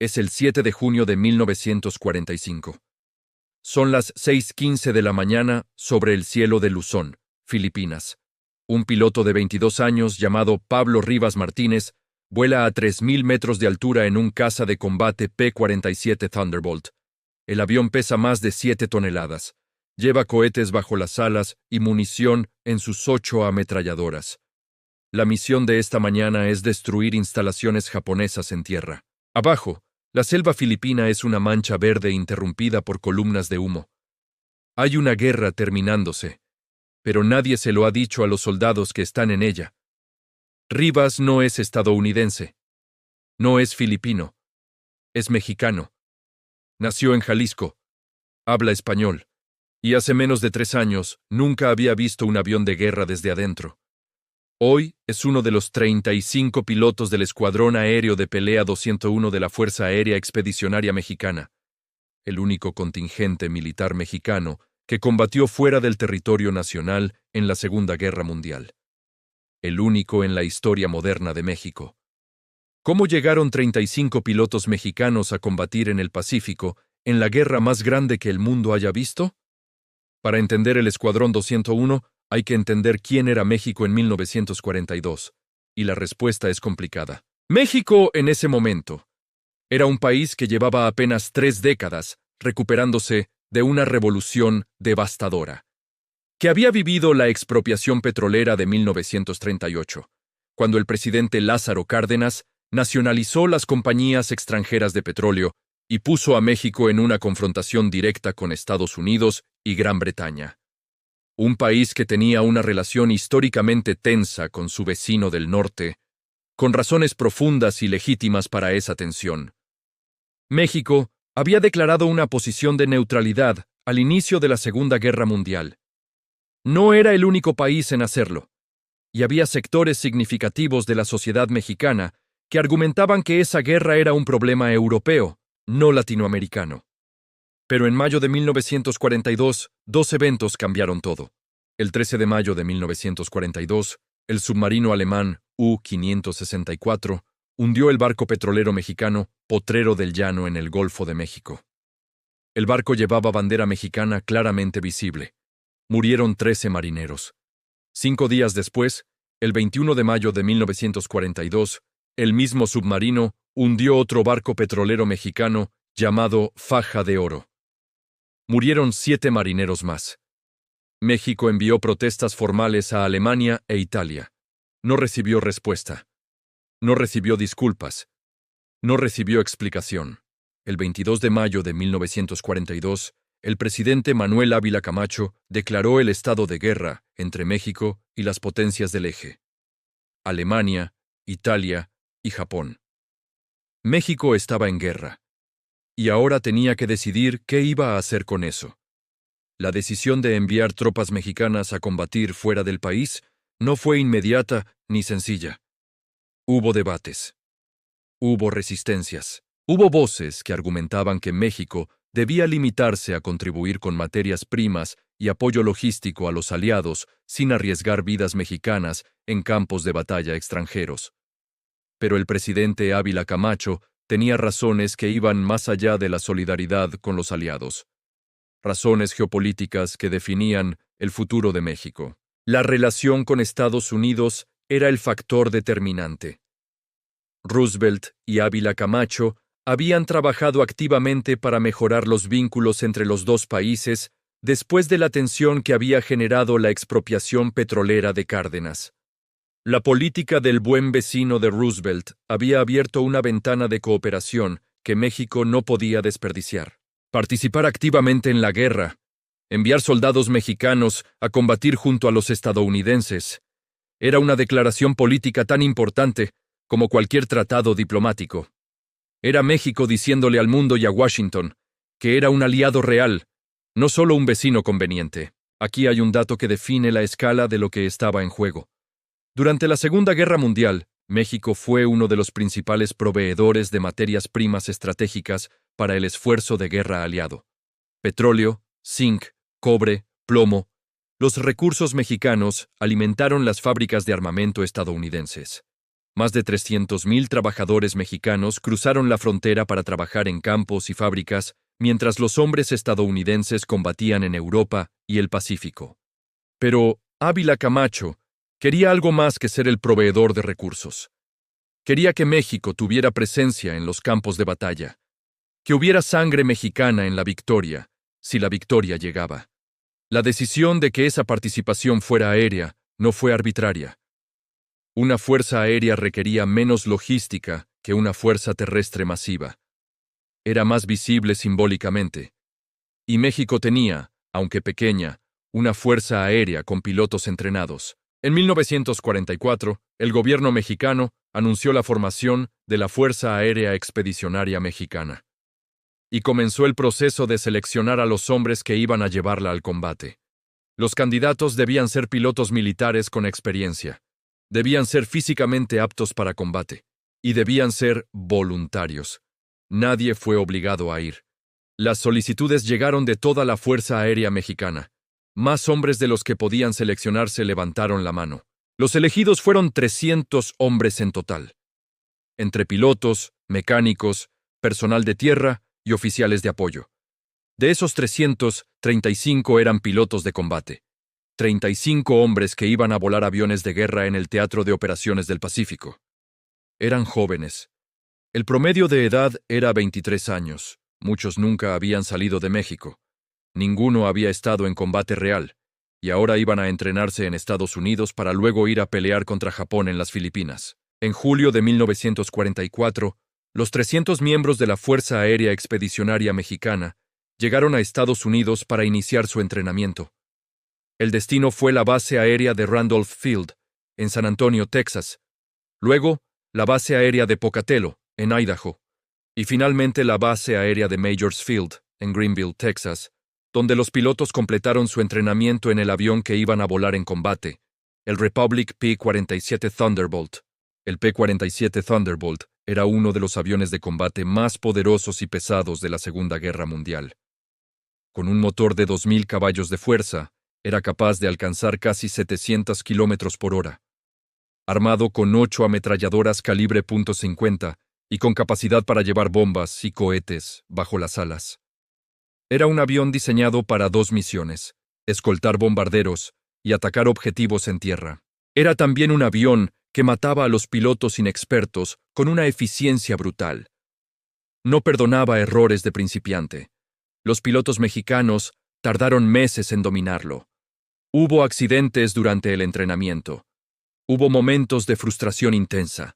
Es el 7 de junio de 1945. Son las 6:15 de la mañana sobre el cielo de Luzón, Filipinas. Un piloto de 22 años llamado Pablo Rivas Martínez vuela a 3.000 metros de altura en un caza de combate P-47 Thunderbolt. El avión pesa más de 7 toneladas. Lleva cohetes bajo las alas y munición en sus 8 ametralladoras. La misión de esta mañana es destruir instalaciones japonesas en tierra. Abajo, la selva filipina es una mancha verde interrumpida por columnas de humo. Hay una guerra terminándose, pero nadie se lo ha dicho a los soldados que están en ella. Rivas no es estadounidense, no es filipino, es mexicano. Nació en Jalisco, habla español, y hace menos de 3 años nunca había visto un avión de guerra desde adentro. Hoy es uno de los 35 pilotos del Escuadrón Aéreo de Pelea 201 de la Fuerza Aérea Expedicionaria Mexicana, el único contingente militar mexicano que combatió fuera del territorio nacional en la Segunda Guerra Mundial. El único en la historia moderna de México. ¿Cómo llegaron 35 pilotos mexicanos a combatir en el Pacífico en la guerra más grande que el mundo haya visto? Para entender el Escuadrón 201, hay que entender quién era México en 1942, y la respuesta es complicada. México, en ese momento, era un país que llevaba apenas 3 décadas recuperándose de una revolución devastadora, que había vivido la expropiación petrolera de 1938, cuando el presidente Lázaro Cárdenas nacionalizó las compañías extranjeras de petróleo y puso a México en una confrontación directa con Estados Unidos y Gran Bretaña. Un país que tenía una relación históricamente tensa con su vecino del norte, con razones profundas y legítimas para esa tensión. México había declarado una posición de neutralidad al inicio de la Segunda Guerra Mundial. No era el único país en hacerlo, y había sectores significativos de la sociedad mexicana que argumentaban que esa guerra era un problema europeo, no latinoamericano. Pero en mayo de 1942, 2 eventos cambiaron todo. El 13 de mayo de 1942, el submarino alemán U-564 hundió el barco petrolero mexicano Potrero del Llano en el Golfo de México. El barco llevaba bandera mexicana claramente visible. Murieron 13 marineros. 5 días después, el 21 de mayo de 1942, el mismo submarino hundió otro barco petrolero mexicano llamado Faja de Oro. Murieron 7 marineros más. México envió protestas formales a Alemania e Italia. No recibió respuesta. No recibió disculpas. No recibió explicación. El 22 de mayo de 1942, el presidente Manuel Ávila Camacho declaró el estado de guerra entre México y las potencias del eje: Alemania, Italia y Japón. México estaba en guerra, y ahora tenía que decidir qué iba a hacer con eso. La decisión de enviar tropas mexicanas a combatir fuera del país no fue inmediata ni sencilla. Hubo debates. Hubo resistencias. Hubo voces que argumentaban que México debía limitarse a contribuir con materias primas y apoyo logístico a los aliados sin arriesgar vidas mexicanas en campos de batalla extranjeros. Pero el presidente Ávila Camacho tenía razones que iban más allá de la solidaridad con los aliados. Razones geopolíticas que definían el futuro de México. La relación con Estados Unidos era el factor determinante. Roosevelt y Ávila Camacho habían trabajado activamente para mejorar los vínculos entre los dos países después de la tensión que había generado la expropiación petrolera de Cárdenas. La política del buen vecino de Roosevelt había abierto una ventana de cooperación que México no podía desperdiciar. Participar activamente en la guerra, enviar soldados mexicanos a combatir junto a los estadounidenses, era una declaración política tan importante como cualquier tratado diplomático. Era México diciéndole al mundo y a Washington que era un aliado real, no solo un vecino conveniente. Aquí hay un dato que define la escala de lo que estaba en juego. Durante la Segunda Guerra Mundial, México fue uno de los principales proveedores de materias primas estratégicas para el esfuerzo de guerra aliado. Petróleo, zinc, cobre, plomo. Los recursos mexicanos alimentaron las fábricas de armamento estadounidenses. Más de 300.000 trabajadores mexicanos cruzaron la frontera para trabajar en campos y fábricas, mientras los hombres estadounidenses combatían en Europa y el Pacífico. Pero Ávila Camacho quería algo más que ser el proveedor de recursos. Quería que México tuviera presencia en los campos de batalla, que hubiera sangre mexicana en la victoria, si la victoria llegaba. La decisión de que esa participación fuera aérea no fue arbitraria. Una fuerza aérea requería menos logística que una fuerza terrestre masiva. Era más visible simbólicamente. Y México tenía, aunque pequeña, una fuerza aérea con pilotos entrenados. En 1944, el gobierno mexicano anunció la formación de la Fuerza Aérea Expedicionaria Mexicana. Y comenzó el proceso de seleccionar a los hombres que iban a llevarla al combate. Los candidatos debían ser pilotos militares con experiencia. Debían ser físicamente aptos para combate. Y debían ser voluntarios. Nadie fue obligado a ir. Las solicitudes llegaron de toda la Fuerza Aérea Mexicana. Más hombres de los que podían seleccionarse levantaron la mano. Los elegidos fueron 300 hombres en total. Entre pilotos, mecánicos, personal de tierra y oficiales de apoyo. De esos 300, 35 eran pilotos de combate. 35 hombres que iban a volar aviones de guerra en el Teatro de Operaciones del Pacífico. Eran jóvenes. El promedio de edad era 23 años. Muchos nunca habían salido de México. Ninguno había estado en combate real, y ahora iban a entrenarse en Estados Unidos para luego ir a pelear contra Japón en las Filipinas. En julio de 1944, los 300 miembros de la Fuerza Aérea Expedicionaria Mexicana llegaron a Estados Unidos para iniciar su entrenamiento. El destino fue la base aérea de Randolph Field, en San Antonio, Texas. Luego, la base aérea de Pocatello, en Idaho. Y finalmente la base aérea de Majors Field, en Greenville, Texas, donde los pilotos completaron su entrenamiento en el avión que iban a volar en combate, el Republic P-47 Thunderbolt. El P-47 Thunderbolt era uno de los aviones de combate más poderosos y pesados de la Segunda Guerra Mundial. Con un motor de 2.000 caballos de fuerza, era capaz de alcanzar casi 700 kilómetros por hora. Armado con 8 ametralladoras calibre .50 y con capacidad para llevar bombas y cohetes bajo las alas. Era un avión diseñado para 2 misiones: escoltar bombarderos y atacar objetivos en tierra. Era también un avión que mataba a los pilotos inexpertos con una eficiencia brutal. No perdonaba errores de principiante. Los pilotos mexicanos tardaron meses en dominarlo. Hubo accidentes durante el entrenamiento. Hubo momentos de frustración intensa.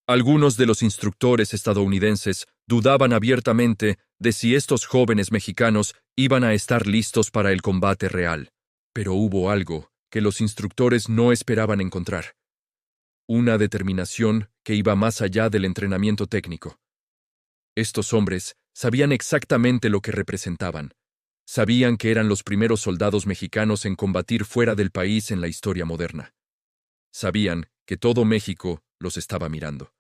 Algunos de los instructores estadounidenses dudaban abiertamente de si estos jóvenes mexicanos iban a estar listos para el combate real. Pero hubo algo que los instructores no esperaban encontrar. Una determinación que iba más allá del entrenamiento técnico. Estos hombres sabían exactamente lo que representaban. Sabían que eran los primeros soldados mexicanos en combatir fuera del país en la historia moderna. Sabían que todo México los estaba mirando,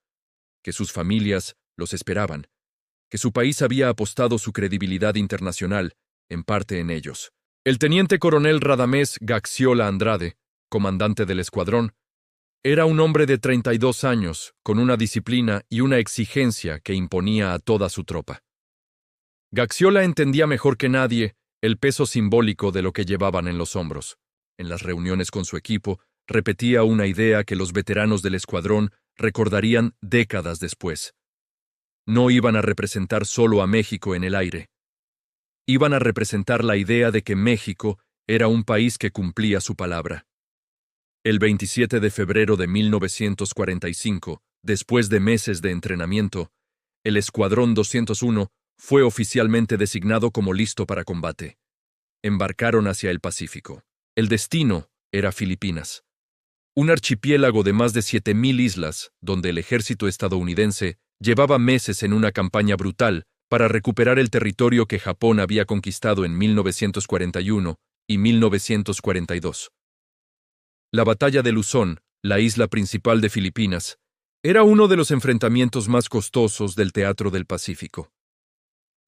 que sus familias los esperaban, que su país había apostado su credibilidad internacional, en parte en ellos. El teniente coronel Radamés Gaxiola Andrade, comandante del escuadrón, era un hombre de 32 años, con una disciplina y una exigencia que imponía a toda su tropa. Gaxiola entendía mejor que nadie el peso simbólico de lo que llevaban en los hombros. En las reuniones con su equipo, repetía una idea que los veteranos del escuadrón recordarían décadas después. No iban a representar solo a México en el aire. Iban a representar la idea de que México era un país que cumplía su palabra. El 27 de febrero de 1945, después de meses de entrenamiento, el Escuadrón 201 fue oficialmente designado como listo para combate. Embarcaron hacia el Pacífico. El destino era Filipinas. Un archipiélago de más de 7.000 islas, donde el ejército estadounidense llevaba meses en una campaña brutal para recuperar el territorio que Japón había conquistado en 1941 y 1942. La batalla de Luzón, la isla principal de Filipinas, era uno de los enfrentamientos más costosos del Teatro del Pacífico.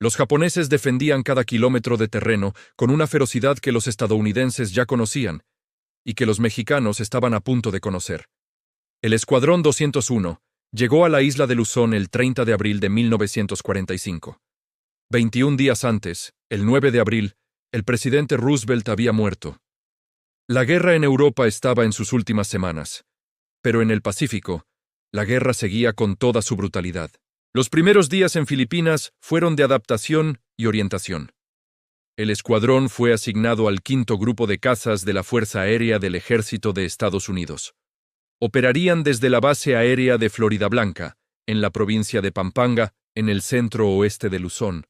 Los japoneses defendían cada kilómetro de terreno con una ferocidad que los estadounidenses ya conocían y que los mexicanos estaban a punto de conocer. El Escuadrón 201 llegó a la isla de Luzón el 30 de abril de 1945. 21 días antes, el 9 de abril, el presidente Roosevelt había muerto. La guerra en Europa estaba en sus últimas semanas, pero en el Pacífico, la guerra seguía con toda su brutalidad. Los primeros días en Filipinas fueron de adaptación y orientación. El escuadrón fue asignado al 5º Grupo de Cazas de la Fuerza Aérea del Ejército de Estados Unidos. Operarían desde la base aérea de Floridablanca, en la provincia de Pampanga, en el centro-oeste de Luzón.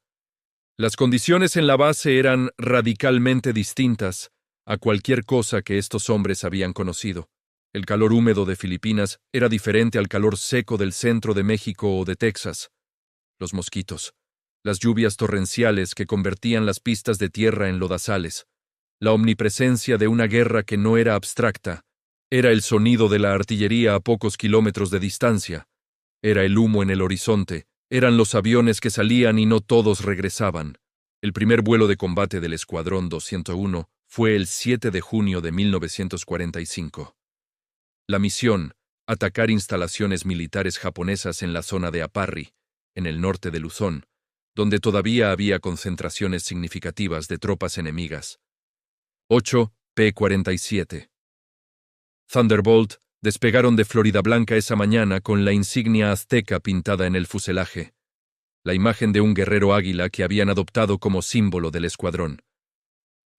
Las condiciones en la base eran radicalmente distintas a cualquier cosa que estos hombres habían conocido. El calor húmedo de Filipinas era diferente al calor seco del centro de México o de Texas. Los mosquitos, las lluvias torrenciales que convertían las pistas de tierra en lodazales, la omnipresencia de una guerra que no era abstracta, era el sonido de la artillería a pocos kilómetros de distancia, era el humo en el horizonte, eran los aviones que salían y no todos regresaban. El primer vuelo de combate del Escuadrón 201 fue el 7 de junio de 1945. La misión, atacar instalaciones militares japonesas en la zona de Aparri, en el norte de Luzón, donde todavía había concentraciones significativas de tropas enemigas. 8 P-47. Thunderbolt despegaron de Floridablanca esa mañana con la insignia azteca pintada en el fuselaje, la imagen de un guerrero águila que habían adoptado como símbolo del escuadrón.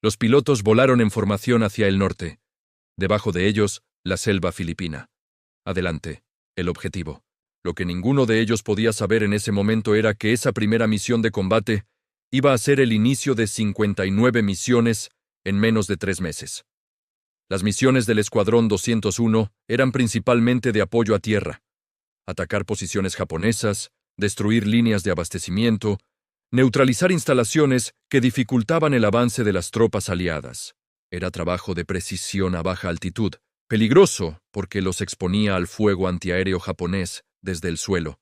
Los pilotos volaron en formación hacia el norte. Debajo de ellos, la selva filipina. Adelante, el objetivo. Lo que ninguno de ellos podía saber en ese momento era que esa primera misión de combate iba a ser el inicio de 59 misiones en menos de 3 meses. Las misiones del Escuadrón 201 eran principalmente de apoyo a tierra, atacar posiciones japonesas, destruir líneas de abastecimiento, neutralizar instalaciones que dificultaban el avance de las tropas aliadas. Era trabajo de precisión a baja altitud, peligroso porque los exponía al fuego antiaéreo japonés desde el suelo.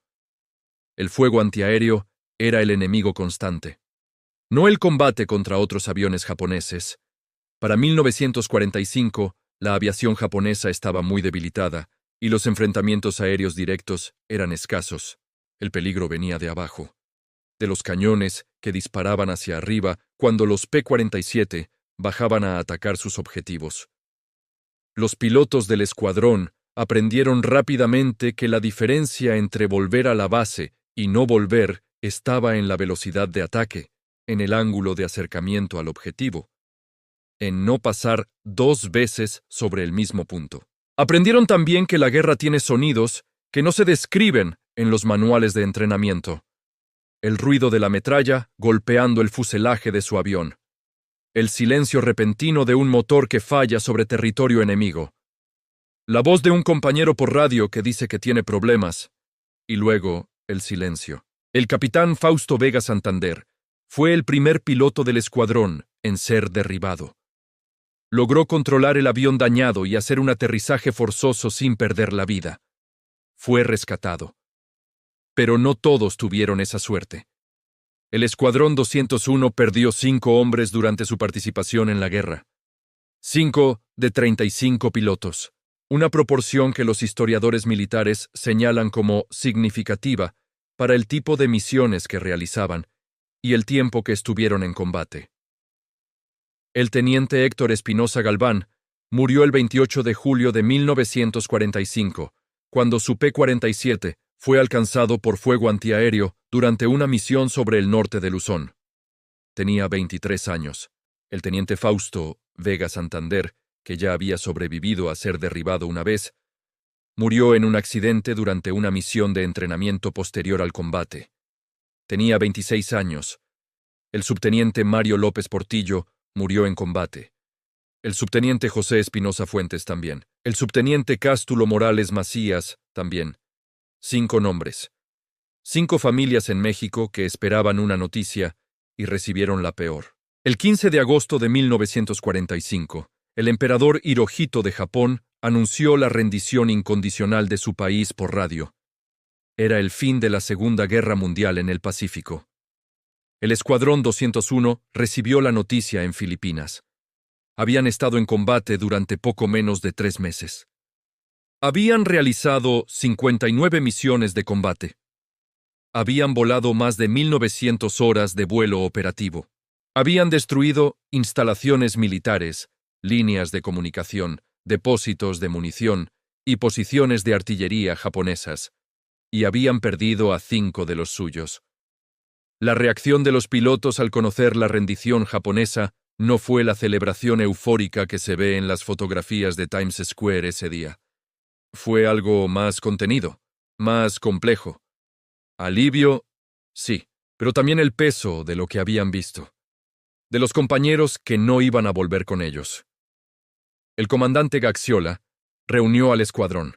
El fuego antiaéreo era el enemigo constante, no el combate contra otros aviones japoneses. Para 1945, la aviación japonesa estaba muy debilitada y los enfrentamientos aéreos directos eran escasos. El peligro venía de abajo, de los cañones que disparaban hacia arriba cuando los P-47 bajaban a atacar sus objetivos. Los pilotos del escuadrón aprendieron rápidamente que la diferencia entre volver a la base y no volver estaba en la velocidad de ataque, en el ángulo de acercamiento al objetivo, en no pasar 2 veces sobre el mismo punto. Aprendieron también que la guerra tiene sonidos que no se describen en los manuales de entrenamiento. El ruido de la metralla golpeando el fuselaje de su avión. El silencio repentino de un motor que falla sobre territorio enemigo. La voz de un compañero por radio que dice que tiene problemas. Y luego, el silencio. El capitán Fausto Vega Santander fue el primer piloto del escuadrón en ser derribado. Logró controlar el avión dañado y hacer un aterrizaje forzoso sin perder la vida. Fue rescatado. Pero no todos tuvieron esa suerte. El Escuadrón 201 perdió 5 hombres durante su participación en la guerra. 5 de 35 pilotos, una proporción que los historiadores militares señalan como significativa para el tipo de misiones que realizaban y el tiempo que estuvieron en combate. El teniente Héctor Espinosa Galván murió el 28 de julio de 1945, cuando su P-47 fue alcanzado por fuego antiaéreo durante una misión sobre el norte de Luzón. Tenía 23 años. El teniente Fausto Vega Santander, que ya había sobrevivido a ser derribado una vez, murió en un accidente durante una misión de entrenamiento posterior al combate. Tenía 26 años. El subteniente Mario López Portillo murió en combate. El subteniente José Espinosa Fuentes también. El subteniente Cástulo Morales Macías también. 5 nombres. 5 familias en México que esperaban una noticia y recibieron la peor. El 15 de agosto de 1945, el emperador Hirohito de Japón anunció la rendición incondicional de su país por radio. Era el fin de la Segunda Guerra Mundial en el Pacífico. El Escuadrón 201 recibió la noticia en Filipinas. Habían estado en combate durante poco menos de 3 meses. Habían realizado 59 misiones de combate. Habían volado más de 1900 horas de vuelo operativo. Habían destruido instalaciones militares, líneas de comunicación, depósitos de munición y posiciones de artillería japonesas, y habían perdido a 5 de los suyos. La reacción de los pilotos al conocer la rendición japonesa no fue la celebración eufórica que se ve en las fotografías de Times Square ese día. Fue algo más contenido, más complejo. Alivio, sí, pero también el peso de lo que habían visto, de los compañeros que no iban a volver con ellos. El comandante Gaxiola reunió al escuadrón.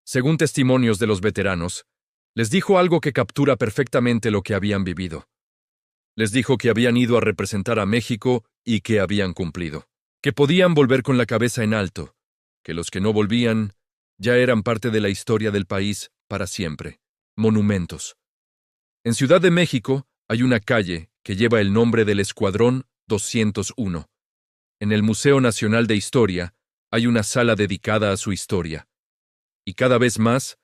Según testimonios de los veteranos, les dijo algo que captura perfectamente lo que habían vivido. Les dijo que habían ido a representar a México y que habían cumplido, que podían volver con la cabeza en alto, que los que no volvían ya eran parte de la historia del país para siempre. Monumentos. En Ciudad de México hay una calle que lleva el nombre del Escuadrón 201. En el Museo Nacional de Historia hay una sala dedicada a su historia. Y cada vez más,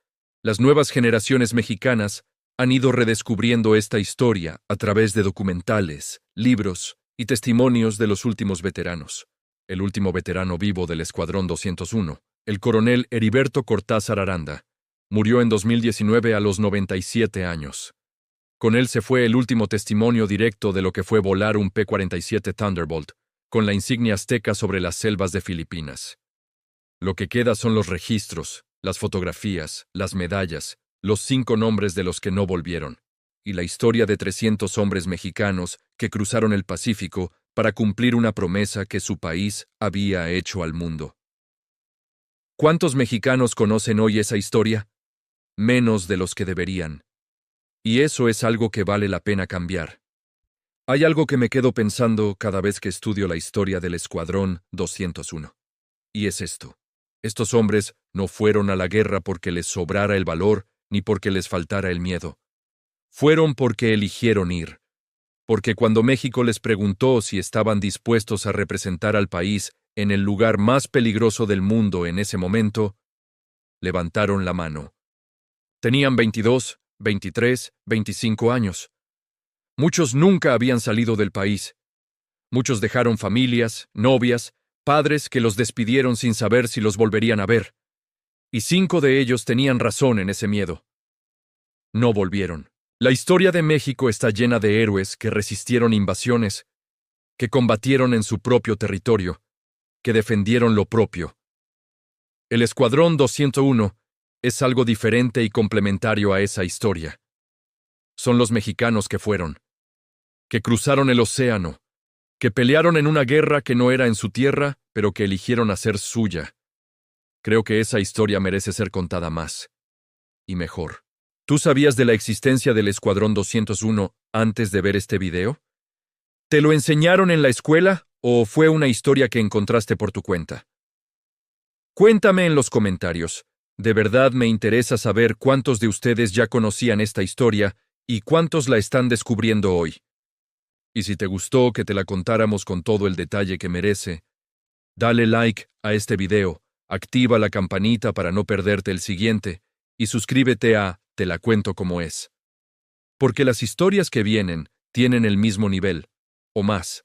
las nuevas generaciones mexicanas han ido redescubriendo esta historia a través de documentales, libros y testimonios de los últimos veteranos. El último veterano vivo del Escuadrón 201, el coronel Heriberto Cortázar Aranda, murió en 2019 a los 97 años. Con él se fue el último testimonio directo de lo que fue volar un P-47 Thunderbolt, con la insignia azteca sobre las selvas de Filipinas. Lo que queda son los registros, las fotografías, las medallas, los 5 nombres de los que no volvieron, y la historia de 300 hombres mexicanos que cruzaron el Pacífico para cumplir una promesa que su país había hecho al mundo. ¿Cuántos mexicanos conocen hoy esa historia? Menos de los que deberían. Y eso es algo que vale la pena cambiar. Hay algo que me quedo pensando cada vez que estudio la historia del Escuadrón 201. Y es esto. Estos hombres no fueron a la guerra porque les sobrara el valor ni porque les faltara el miedo. Fueron porque eligieron ir. Porque cuando México les preguntó si estaban dispuestos a representar al país en el lugar más peligroso del mundo en ese momento, levantaron la mano. Tenían 22, 23, 25 años. Muchos nunca habían salido del país. Muchos dejaron familias, novias, padres que los despidieron sin saber si los volverían a ver. Y 5 de ellos tenían razón en ese miedo. No volvieron. La historia de México está llena de héroes que resistieron invasiones, que combatieron en su propio territorio, que defendieron lo propio. El Escuadrón 201 es algo diferente y complementario a esa historia. Son los mexicanos que fueron, que cruzaron el océano, que pelearon en una guerra que no era en su tierra, pero que eligieron hacer suya. Creo que esa historia merece ser contada más. Y mejor. ¿Tú sabías de la existencia del Escuadrón 201 antes de ver este video? ¿Te lo enseñaron en la escuela o fue una historia que encontraste por tu cuenta? Cuéntame en los comentarios. De verdad me interesa saber cuántos de ustedes ya conocían esta historia y cuántos la están descubriendo hoy. Y si te gustó que te la contáramos con todo el detalle que merece, dale like a este video, activa la campanita para no perderte el siguiente y suscríbete a Te la cuento como es. Porque las historias que vienen tienen el mismo nivel, o más.